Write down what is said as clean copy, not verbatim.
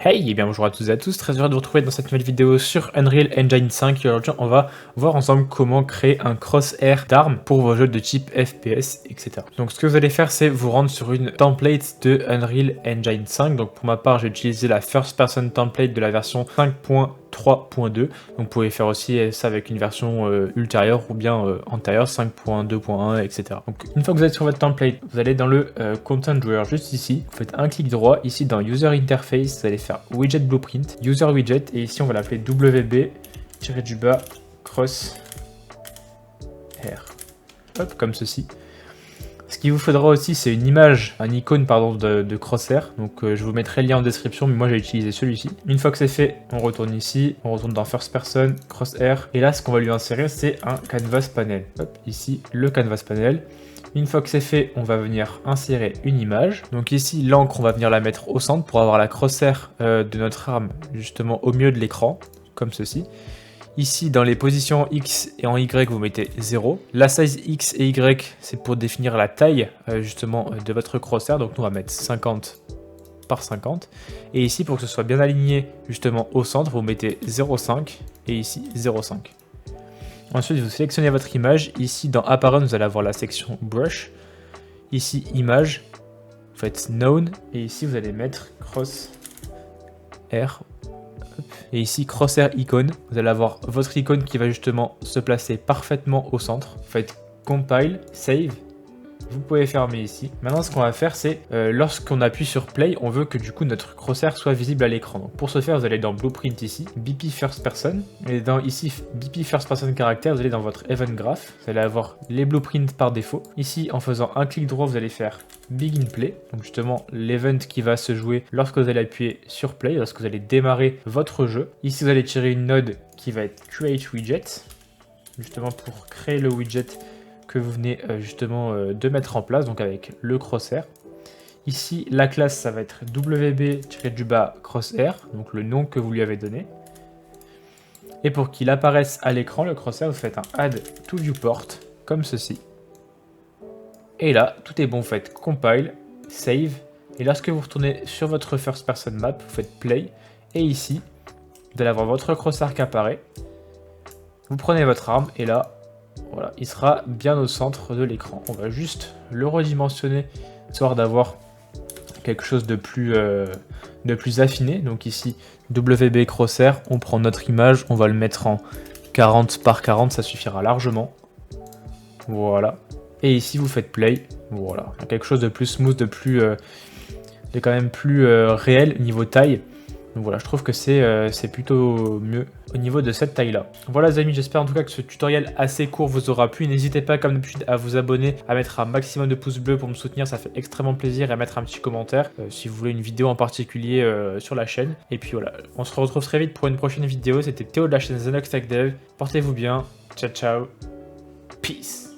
Hey et bien bonjour à tous et à tous, très heureux de vous retrouver dans cette nouvelle vidéo sur Unreal Engine 5 et aujourd'hui on va voir ensemble comment créer un crosshair d'armes pour vos jeux de type FPS, etc. Donc ce que vous allez faire c'est vous rendre sur une template de Unreal Engine 5, donc pour ma part j'ai utilisé la first person template de la version 5.3.2, donc vous pouvez faire aussi ça avec une version ultérieure ou bien antérieure 5.2.1, etc. Donc une fois que vous êtes sur votre template, vous allez dans le Content Drawer juste ici, vous faites un clic droit, ici dans User Interface, vous allez faire Widget Blueprint, User Widget, et ici on va l'appeler WB-crosshair. Hop, comme ceci. Ce qu'il vous faudra aussi, c'est une image, un icône pardon, de crosshair. Donc je vous mettrai le lien en description, mais moi j'ai utilisé celui-ci. Une fois que c'est fait, on retourne ici, on retourne dans First Person, crosshair. Et là, ce qu'on va lui insérer, c'est un canvas panel. Hop, ici, le canvas panel. Une fois que c'est fait, on va venir insérer une image. Donc ici, l'encre, on va venir la mettre au centre pour avoir la crosshair de notre arme justement au milieu de l'écran, comme ceci. Ici, dans les positions X et en Y, vous mettez 0. La size X et Y, c'est pour définir la taille justement de votre crosshair. Donc nous, on va mettre 50 par 50. Et ici, pour que ce soit bien aligné justement au centre, vous mettez 0,5 et ici 0,5. Ensuite, vous sélectionnez votre image. Ici, dans Apparent, vous allez avoir la section Brush. Ici, Image. Vous faites Known. Et ici, vous allez mettre Crosshair. Et ici, Crosshair Icon. Vous allez avoir votre icône qui va justement se placer parfaitement au centre. Vous faites Compile, Save. Vous pouvez fermer ici. Maintenant, ce qu'on va faire, c'est lorsqu'on appuie sur Play, on veut que du coup notre crosshair soit visible à l'écran. Donc pour ce faire, vous allez dans Blueprint ici, BP First Person, et dans ici BP First Person Character, vous allez dans votre Event Graph. Vous allez avoir les blueprints par défaut. Ici, en faisant un clic droit, vous allez faire Begin Play, donc justement l'event qui va se jouer lorsque vous allez appuyer sur Play, lorsque vous allez démarrer votre jeu. Ici, vous allez tirer une node qui va être Create Widget, justement pour créer le widget que vous venez justement de mettre en place, donc avec le crosshair. Ici, la classe, ça va être WB-crosshair, donc le nom que vous lui avez donné. Et pour qu'il apparaisse à l'écran, le crosshair, vous faites un Add to Viewport, comme ceci. Et là, tout est bon, vous faites Compile, Save, et lorsque vous retournez sur votre First Person Map, vous faites Play, et ici, vous allez avoir votre crosshair qui apparaît. Vous prenez votre arme, et là, voilà, il sera bien au centre de l'écran. On va juste le redimensionner, histoire d'avoir quelque chose de plus affiné. Donc ici, WB Crosshair, on prend notre image, on va le mettre en 40 par 40, ça suffira largement. Voilà. Et ici, vous faites Play. Voilà, quelque chose de plus smooth, de quand même plus réel niveau taille. Donc voilà, je trouve que c'est plutôt mieux au niveau de cette taille-là. Voilà les amis, j'espère en tout cas que ce tutoriel assez court vous aura plu. N'hésitez pas comme d'habitude à vous abonner, à mettre un maximum de pouces bleus pour me soutenir, ça fait extrêmement plaisir, et à mettre un petit commentaire si vous voulez une vidéo en particulier sur la chaîne. Et puis voilà, on se retrouve très vite pour une prochaine vidéo. C'était Théo de la chaîne The Next Tech Dev. Portez-vous bien, ciao ciao, peace.